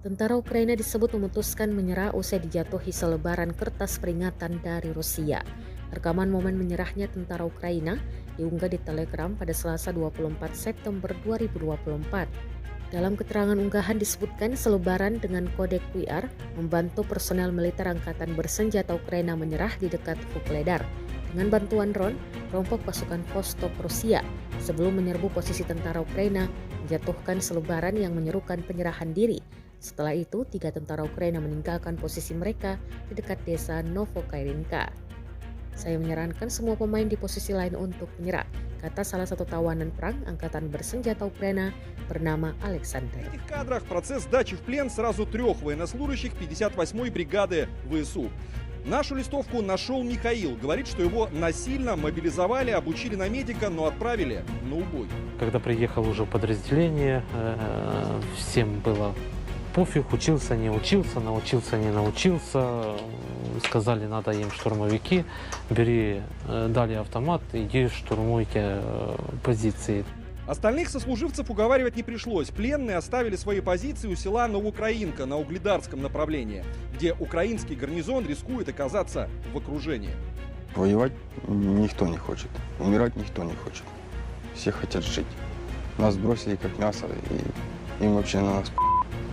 Tentara Ukraina disebut memutuskan menyerah usai dijatuhi selebaran kertas peringatan dari Rusia. Rekaman momen menyerahnya tentara Ukraina diunggah di Telegram pada Selasa 24 September 2024. Dalam keterangan unggahan disebutkan selebaran dengan kode QR membantu personel militer angkatan bersenjata Ukraina menyerah di dekat Vuhledar. Dengan bantuan drone, kelompok pasukan Vostok Rusia sebelum menyerbu posisi tentara Ukraina menjatuhkan selebaran yang menyerukan penyerahan diri. Setelah itu, 3 tentara Ukraina meninggalkan posisi mereka di dekat desa Novokairinka. Saya menyarankan semua pemain di posisi lain untuk menyerah, kata salah satu tawanan perang angkatan bersenjata Ukraina bernama Alexander. В этих кадрах процесс сдачи в плен сразу 3 военнослужащих 58-й бригады ВСУ. Нашу листовку нашел Михаил. Говорит, что его насильно мобилизовали, обучили на медика, но отправили на убой. Когда приехал уже в подразделение, всем было пофиг, учился, не учился, научился, не научился. Сказали, надо им штурмовики, бери, дали автомат, иди штурмуйте позиции. Остальных сослуживцев уговаривать не пришлось. Пленные оставили свои позиции у села Новоукраинка на Угледарском направлении, где украинский гарнизон рискует оказаться в окружении. Воевать никто не хочет, умирать никто не хочет. Все хотят жить. Нас бросили как мясо, и им вообще на нас.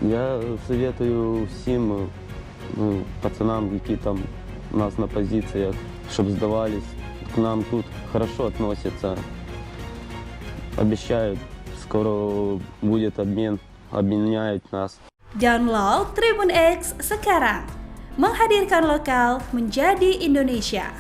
Я советую всім пацанам, які там у нас на позиціях, щоб здавались. К нам тут хорошо относятся. Обещают, скоро будет обмен, обменяют нас. Download Tribun X sekarang, menghadirkan lokal menjadi Indonesia.